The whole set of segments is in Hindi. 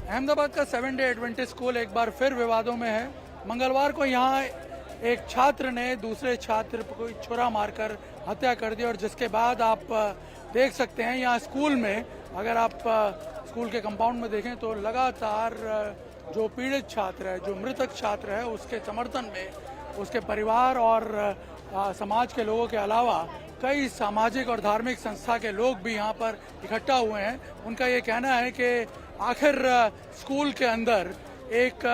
अहमदाबाद का 7 डे एडवेंटिस्ट स्कूल एक बार फिर विवादों में है। मंगलवार को यहाँ एक छात्र ने दूसरे छात्र को छुरा मारकर हत्या कर दी और जिसके बाद आप देख सकते हैं यहाँ स्कूल में, अगर आप स्कूल के कंपाउंड में देखें तो लगातार जो पीड़ित छात्र है, जो मृतक छात्र है, उसके समर्थन में उसके परिवार और समाज के लोगों के अलावा कई सामाजिक और धार्मिक संस्था के लोग भी यहाँ पर इकट्ठा हुए हैं। उनका ये कहना है कि आखिर स्कूल के अंदर एक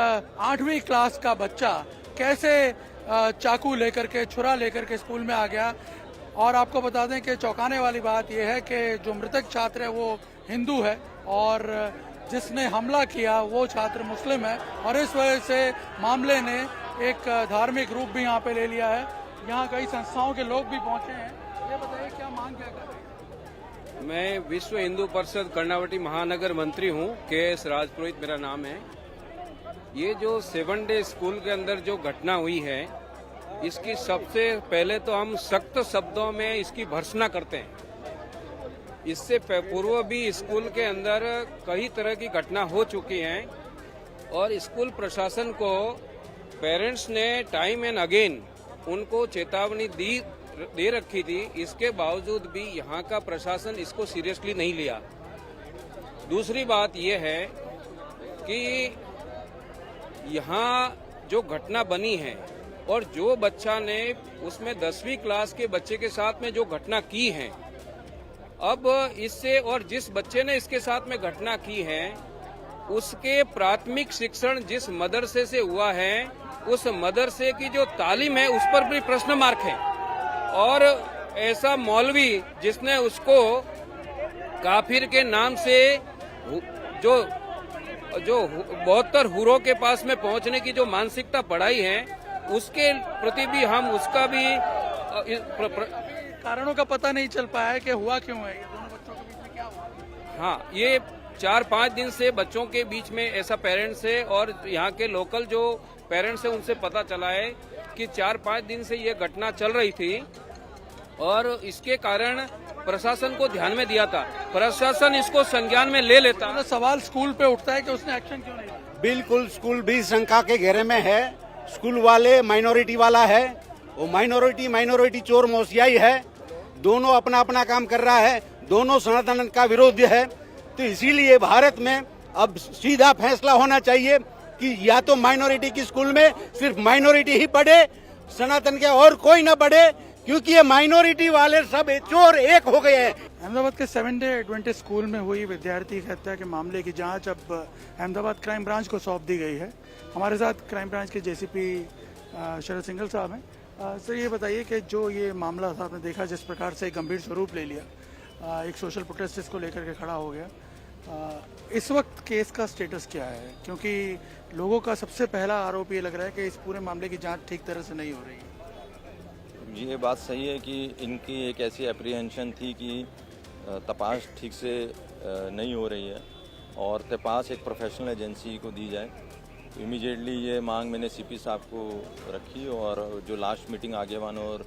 8वीं क्लास का बच्चा कैसे चाकू लेकर के, छुरा लेकर के स्कूल में आ गया। और आपको बता दें कि चौंकाने वाली बात यह है कि जो मृतक छात्र है वो हिंदू है और जिसने हमला किया वो छात्र मुस्लिम है और इस वजह से मामले ने एक धार्मिक रूप भी यहाँ पे ले लिया है। यहाँ कई संस्थाओं के लोग भी पहुंचे हैं। ये बताइए क्या मांग क्या कर रहे हैं? मैं विश्व हिंदू परिषद कर्णावती महानगर मंत्री हूँ, के.एस. राजपुरोहित मेरा नाम है। ये जो 7 डे स्कूल के अंदर जो घटना हुई है, इसकी सबसे पहले तो हम सख्त शब्दों में इसकी भर्त्सना करते हैं। इससे पूर्व भी स्कूल के अंदर कई तरह की घटना हो चुकी हैं और स्कूल प्रशासन को पेरेंट्स ने टाइम एंड अगेन उनको चेतावनी दे रखी थी। इसके बावजूद भी यहाँ का प्रशासन इसको सीरियसली नहीं लिया। दूसरी बात यह है कि यहाँ जो घटना बनी है और जो बच्चा ने उसमें 10वीं क्लास के बच्चे के साथ में जो घटना की है, अब इससे और जिस बच्चे ने इसके साथ में घटना की है उसके प्राथमिक शिक्षण जिस मदरसे से हुआ है, उस मदरसे की जो तालीम है उस पर भी प्रश्न मार्क है। और ऐसा मौलवी जिसने उसको काफिर के नाम से जो 72 हुरों के पास में पहुंचने की जो मानसिकता पढ़ाई है, उसके प्रति भी हम उसका भी कारणों का पता नहीं चल पाया है कि हुआ क्यों है, ये दोनों बच्चों के बीच में क्या हुआ। हाँ, ये 4-5 दिन से बच्चों के बीच में ऐसा पेरेंट्स है और यहाँ के लोकल जो पेरेंट्स है उनसे पता चला है कि 4-5 दिन से ये घटना चल रही थी और इसके कारण प्रशासन को ध्यान में दिया था। प्रशासन इसको संज्ञान में ले लेता। तो सवाल स्कूल पे उठता है कि उसने एक्शन क्यों नहीं लिया। बिल्कुल, स्कूल भी शंका के घेरे में है। स्कूल वाले माइनॉरिटी वाला है, वो माइनॉरिटी चोर मौसियाई है। दोनों अपना अपना काम कर रहा है, दोनों सनातन का विरोध है। तो इसीलिए भारत में अब सीधा फैसला होना चाहिए कि या तो माइनॉरिटी की स्कूल में सिर्फ माइनॉरिटी ही पढ़े, सनातन के और कोई न पढ़े, क्योंकि ये माइनॉरिटी वाले सब चोर एक हो गए हैं। अहमदाबाद के 7 डे एडवेंटिस्ट स्कूल में हुई विद्यार्थी की हत्या के मामले की जांच अब अहमदाबाद क्राइम ब्रांच को सौंप दी गई है। हमारे साथ क्राइम ब्रांच के जेसीपी शरद सिंघल साहब हैं। सर, ये बताइए कि जो ये मामला था, आपने देखा जिस प्रकार से गंभीर स्वरूप ले लिया, एक सोशल प्रोटेस्ट इसको लेकर के खड़ा हो गया, इस वक्त केस का स्टेटस क्या है? क्योंकि लोगों का सबसे पहला आरोप ये लग रहा है कि इस पूरे मामले की जांच ठीक तरह से नहीं हो रही है। जी, ये बात सही है कि इनकी एक ऐसी एप्रीहेंशन थी कि तपास ठीक से नहीं हो रही है और तपास एक प्रोफेशनल एजेंसी को दी जाए। तो इमीडिएटली ये मांग मैंने सीपी साहब को रखी और जो लास्ट मीटिंग आगेवानों और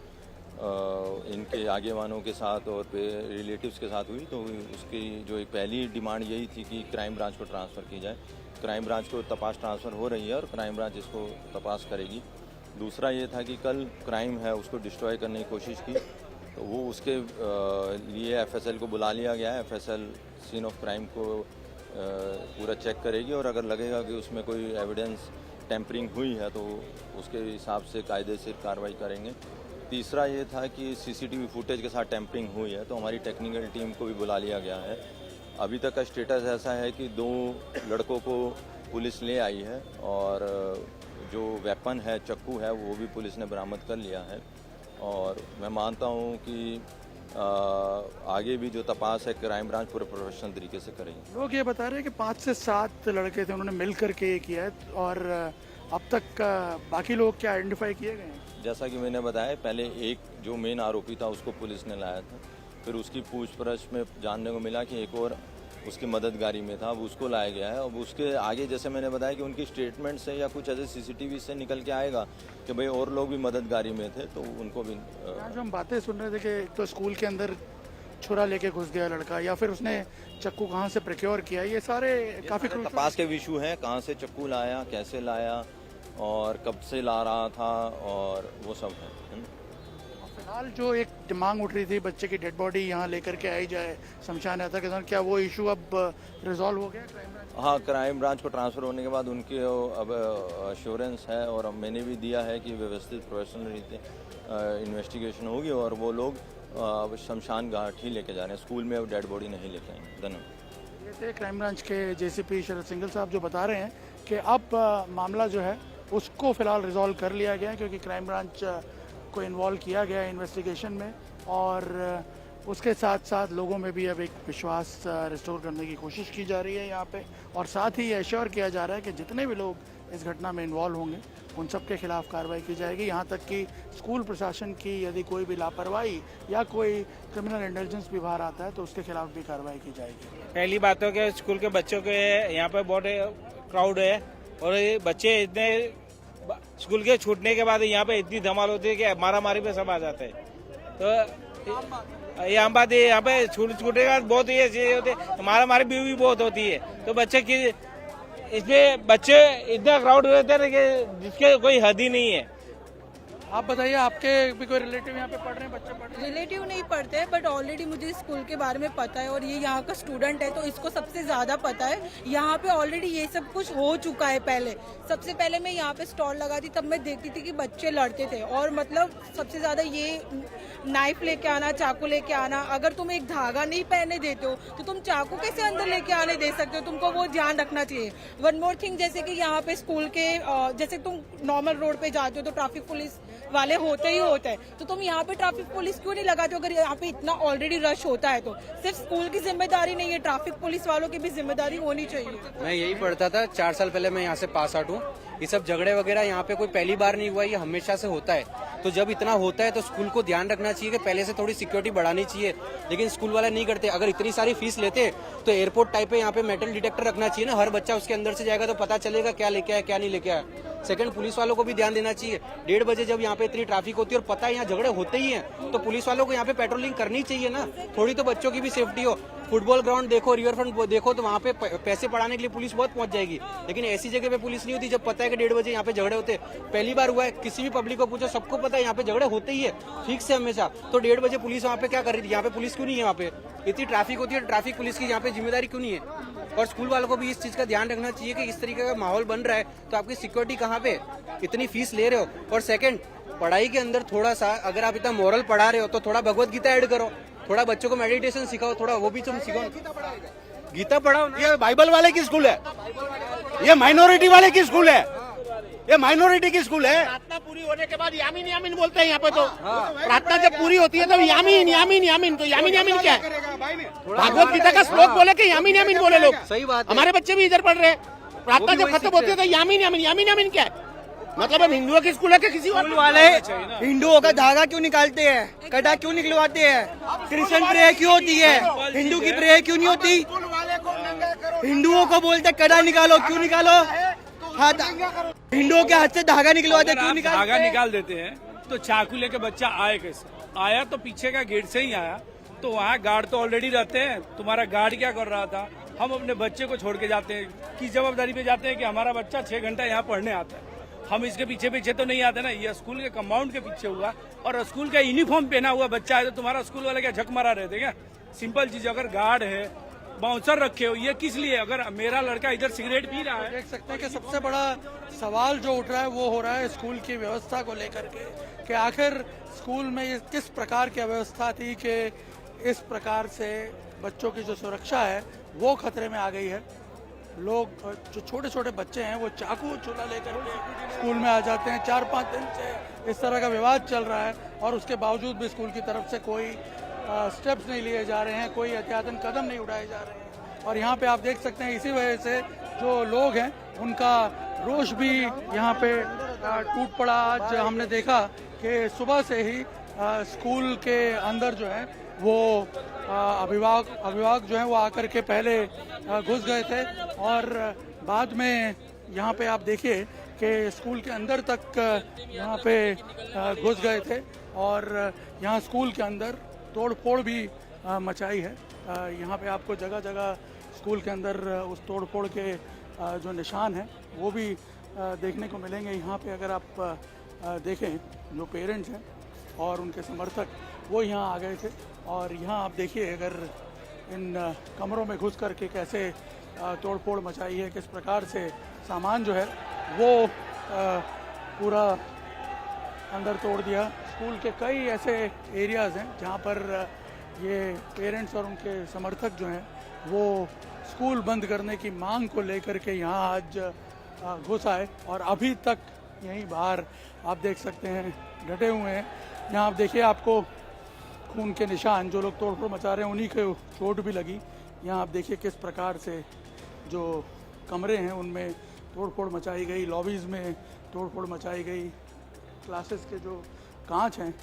इनके आगेवानों के साथ और रिलेटिव्स के साथ हुई, तो उसकी जो एक पहली डिमांड यही थी कि क्राइम ब्रांच को ट्रांसफ़र की जाए। क्राइम ब्रांच को तपास ट्रांसफ़र हो रही है और क्राइम ब्रांच इसको तपास करेगी। दूसरा ये था कि कल क्राइम है उसको डिस्ट्रॉय करने की कोशिश की, तो वो उसके लिए एफएसएल को बुला लिया गया है। एफएसएल सीन ऑफ क्राइम को पूरा चेक करेगी और अगर लगेगा कि उसमें कोई एविडेंस टेम्परिंग हुई है तो उसके हिसाब से कायदेशीर कार्रवाई करेंगे। तीसरा ये था कि सीसीटीवी फुटेज के साथ टेम्परिंग हुई है, तो हमारी टेक्निकल टीम को भी बुला लिया गया है। अभी तक का स्टेटस ऐसा है कि 2 लड़कों को पुलिस ले आई है और जो वेपन है, चाकू है, वो भी पुलिस ने बरामद कर लिया है। और मैं मानता हूँ कि आगे भी जो तपास है क्राइम ब्रांच पूरे प्रोफेशनल तरीके से करेंगे। लोग ये बता रहे हैं कि 5 से 7 लड़के थे, उन्होंने मिल करके ये किया है और अब तक बाकी लोग क्या आइडेंटिफाई किए गए हैं? जैसा कि मैंने बताया, पहले एक जो मेन आरोपी था उसको पुलिस ने लाया था, फिर उसकी पूछपरछ में जानने को मिला कि एक और उसकी मददगारी में था, अब उसको लाया गया है। अब उसके आगे जैसे मैंने बताया कि उनकी स्टेटमेंट से या कुछ ऐसे सीसीटीवी से निकल के आएगा कि भाई और लोग भी मददगारी में थे, तो उनको भी जो हम बातें सुन रहे थे कि एक तो स्कूल के अंदर छुरा लेके घुस गया लड़का, या फिर उसने चक्कू कहाँ से प्रिक्योर किया, ये सारे काफी तपास के इशू हैं, कहाँ से चक्कू लाया, कैसे लाया और कब से ला रहा था, और वो सब है। फिलहाल जो एक मांग उठ रही थी बच्चे की डेड बॉडी यहाँ लेकर के आई जाए शमशान यात्रा के दौरान, क्या वो इशू अब रिजॉल्व हो गया क्राइम ब्रांच? हाँ, क्राइम ब्रांच को ट्रांसफ़र होने के बाद उनके अब अश्योरेंस है, और मैंने भी दिया है कि व्यवस्थित प्रोफेशनल रीति इन्वेस्टिगेशन होगी और वो लोग अब शमशान घाट ही लेके जा रहे हैं, स्कूल में अब डेड बॉडी नहीं लेके आएंगे। धन्यवाद। ये थे क्राइम ब्रांच के जेसीपी शरद सिंघल साहब जो बता रहे हैं कि अब मामला जो है उसको फिलहाल रिजॉल्व कर लिया गया है, क्योंकि क्राइम ब्रांच को इन्वॉल्व किया गया है इन्वेस्टिगेशन में, और उसके साथ साथ लोगों में भी अब एक विश्वास रिस्टोर करने की कोशिश की जा रही है यहाँ पे, और साथ ही ये एश्योर किया जा रहा है कि जितने भी लोग इस घटना में इन्वॉल्व होंगे उन सब के खिलाफ कार्रवाई की जाएगी। यहाँ तक कि स्कूल प्रशासन की यदि कोई भी लापरवाही या कोई क्रिमिनल इंटेलिजेंस भी बाहर आता है तो उसके खिलाफ भी कार्रवाई की जाएगी। पहली बात तो कि स्कूल के बच्चों के यहाँ पे बहुत क्राउड है, और ये बच्चे इतने स्कूल के छूटने के बाद यहाँ पे इतनी धमाल होती है कि मारामारी पे सब आ जाते हैं। तो ये आम बात है, यहाँ पे छूटने के बाद बहुत ये चीजें होती है, मारामारी भी बहुत होती है। तो बच्चे की इसमें बच्चे इतना क्राउड रहते हैं कि जिसके कोई हद ही नहीं है। आप बताइए, आपके भी कोई रिलेटिव यहाँ पे पढ़ रहे हैं, बच्चे पढ़ रहे हैं? रिलेटिव नहीं पढ़ते हैं, बट ऑलरेडी मुझे स्कूल के बारे में पता है, और ये यहाँ का स्टूडेंट है तो इसको सबसे ज्यादा पता है। यहाँ पे ऑलरेडी ये सब कुछ हो चुका है। पहले सबसे पहले मैं यहाँ पे स्टॉल लगाती तब मैं देखती थी कि बच्चे लड़ते थे, और मतलब सबसे ज्यादा ये नाइफ लेके आना, चाकू लेके आना। अगर तुम एक धागा नहीं पहने देते हो तो तुम चाकू कैसे अंदर लेके आने दे सकते हो? तुमको वो ध्यान रखना चाहिए। वन मोर थिंग, जैसे कि यहाँ पे स्कूल के जैसे तुम नॉर्मल रोड पे जाते हो तो ट्रैफिक पुलिस वाले होते ही होते हैं, तो तुम यहाँ पे ट्रैफिक पुलिस क्यों नहीं लगाते हो? अगर यहाँ पे इतना ऑलरेडी रश होता है तो सिर्फ स्कूल की जिम्मेदारी नहीं है, ट्रैफिक पुलिस वालों की भी जिम्मेदारी होनी चाहिए। मैं यही पढ़ता था, 4 साल पहले मैं यहाँ से पास आउट हूँ। ये सब झगड़े वगैरह यहाँ पे कोई पहली बार नहीं हुआ, ये हमेशा से होता है। तो जब इतना होता है तो स्कूल को ध्यान रखना चाहिए कि पहले से थोड़ी सिक्योरिटी बढ़ानी चाहिए, लेकिन स्कूल वाले नहीं करते। अगर इतनी सारी फीस लेते तो एयरपोर्ट टाइप पे यहाँ पे मेटल डिटेक्टर रखना चाहिए ना, हर बच्चा उसके अंदर से जाएगा तो पता चलेगा क्या लेके आया क्या नहीं लेके आया। सेकंड, पुलिस वालों को भी ध्यान देना चाहिए। 1:30 बजे जब यहाँ पे इतनी ट्रैफिक होती है और पता है यहाँ झगड़े होते ही हैं, तो पुलिस वालों को यहाँ पे पेट्रोलिंग करनी चाहिए ना, थोड़ी तो बच्चों की भी सेफ्टी हो। फुटबॉल ग्राउंड देखो, रिवर फ्रंट देखो, तो वहाँ पे पैसे पढ़ाने के लिए पुलिस बहुत पहुंच जाएगी, लेकिन ऐसी जगह पे पुलिस नहीं होती जब पता है कि 1:30 बजे यहाँ पे झगड़े होते। पहली बार हुआ है, किसी भी पब्लिक को पूछो, सबको पता है यहाँ पे झगड़े होते ही है ठीक से हमेशा। तो 1:30 बजे पुलिस वहाँ पे क्या कर रही थी? यहाँ पे पुलिस क्यों नहीं है? वहाँ पे इतनी ट्रैफिक होती है, ट्रैफिक पुलिस की यहाँ पे जिम्मेदारी क्यों नहीं है? और स्कूल वालों को भी इस चीज का ध्यान रखना चाहिए कि इस तरीके का माहौल बन रहा है तो आपकी सिक्योरिटी कहाँ पे? इतनी फीस ले रहे हो। और सेकंड, पढ़ाई के अंदर थोड़ा सा अगर आप इतना मॉरल पढ़ा रहे हो तो थोड़ा भगवत गीता ऐड करो, थोड़ा बच्चों को मेडिटेशन सिखाओ, थोड़ा वो भी तुम सिखाओ, गीता पढ़ाओ। ये बाइबल वाले की स्कूल है, ये माइनॉरिटी वाले की स्कूल है, ये माइनॉरिटी की स्कूल है। प्रार्थना पूरी होने के बाद यामीन यामीन बोलते हैं यहाँ पे। तो प्रार्थना जब पूरी होती है तो यामीन यामीन यामीन, तो यामीन यामीन क्या है? भागवत गीता का श्लोक बोले कि यामीन यामीन बोले लोग। सही बात है। हमारे बच्चे भी इधर पढ़ रहे हैं, प्रार्थना जब खत्म होती है तो यामीन यामीन यामीन यामीन क्या है? मतलब हम हिंदुओं की स्कूल है कि किसी और वाले हिंदुओं का धागा क्यों निकालते हैं, कड़ा क्यों निकलवाते हैं? क्रिश्चियन प्रेयर क्यों होती है, हिंदू की प्रेयर क्यों नहीं होती? हिंदुओं को बोलते कड़ा निकालो, क्यों निकालो? हाथ हिंदुओं के हाथ से धागा निकलवाते क्यों निकालते? धागा निकाल देते हैं तो चाकू लेके बच्चा आए कैसे? आया तो पीछे का गेट से ही आया, तो वहाँ गार्ड तो ऑलरेडी रहते हैं। तुम्हारा गार्ड क्या कर रहा था? हम अपने बच्चे को छोड़ के जाते हैं, किस जवाबदारी पे जाते हैं कि हमारा बच्चा 6 घंटा यहाँ पढ़ने आता है। हम इसके पीछे पीछे तो नहीं आते ना, ये स्कूल के कंपाउंड के पीछे हुआ और स्कूल का यूनिफॉर्म पहना हुआ बच्चा है तो तुम्हारा स्कूल वाले क्या झक मारा रहते क्या? सिंपल चीज, अगर गार्ड है, बाउंसर रखे हो, ये किस लिए? अगर मेरा लड़का इधर सिगरेट पी रहा है। देख सकते हैं कि सबसे बड़ा सवाल जो उठ रहा है वो हो रहा है स्कूल की व्यवस्था को लेकर के, कि आखिर स्कूल में ये किस प्रकार की व्यवस्था थी कि इस प्रकार से बच्चों की जो सुरक्षा है वो खतरे में आ गई है। लोग, जो छोटे छोटे बच्चे हैं, वो चाकू चूल्हा लेकर के स्कूल में आ जाते हैं। 4-5 दिन से इस तरह का विवाद चल रहा है और उसके बावजूद भी स्कूल की तरफ से कोई स्टेप्स नहीं लिए जा रहे हैं, कोई एहतियातन कदम नहीं उठाए जा रहे हैं। और यहाँ पे आप देख सकते हैं इसी वजह से जो लोग हैं उनका रोष भी यहाँ पे टूट पड़ा। आज हमने देखा कि सुबह से ही स्कूल के अंदर जो है वो अभिभावक जो है वो आकर के पहले घुस गए थे और बाद में यहाँ पे आप देखिए कि स्कूल के अंदर तक यहाँ पे घुस गए थे और यहाँ स्कूल के अंदर तोड़ फोड़ भी मचाई है। यहाँ पे आपको जगह जगह स्कूल के अंदर उस तोड़फोड़ के जो निशान हैं वो भी देखने को मिलेंगे। यहाँ पे अगर आप देखें, जो पेरेंट्स हैं और उनके समर्थक वो यहाँ आ गए थे, और यहाँ आप देखिए अगर इन कमरों में घुस करके कैसे तोड़फोड़ मचाई है, किस प्रकार से सामान जो है वो पूरा अंदर तोड़ दिया। स्कूल के कई ऐसे एरियाज़ हैं जहाँ पर ये पेरेंट्स और उनके समर्थक जो हैं वो स्कूल बंद करने की मांग को लेकर के यहाँ आज घुस आए, और अभी तक यहीं बाहर आप देख सकते हैं डटे हुए हैं। यहाँ आप देखिए, आपको खून के निशान, जो लोग तोड़फोड़ मचा रहे हैं उन्हीं को चोट भी लगी। यहाँ आप देखिए किस प्रकार से जो कमरे हैं उनमें तोड़फोड़ मचाई गई, लॉबीज़ में तोड़फोड़ मचाई गई, क्लासेस के जो कांच हैं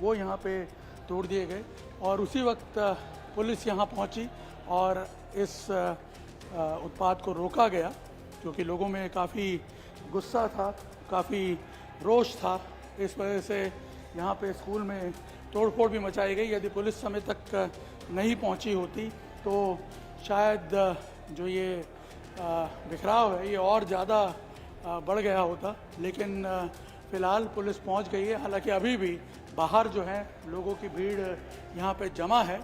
वो यहाँ पे तोड़ दिए गए। और उसी वक्त पुलिस यहाँ पहुँची और इस उत्पात को रोका गया, क्योंकि लोगों में काफ़ी गुस्सा था, काफ़ी रोष था। इस वजह से यहाँ पे स्कूल में तोड़फोड़ भी मचाई गई। यदि पुलिस समय तक नहीं पहुँची होती तो शायद जो ये बिखराव है ये और ज़्यादा बढ़ गया होता, लेकिन फ़िलहाल पुलिस पहुँच गई है। हालांकि अभी भी बाहर जो है लोगों की भीड़ यहाँ पे जमा है,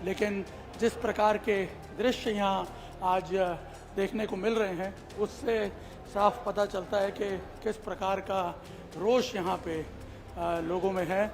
लेकिन जिस प्रकार के दृश्य यहाँ आज देखने को मिल रहे हैं उससे साफ पता चलता है कि किस प्रकार का रोष यहाँ पे लोगों में है।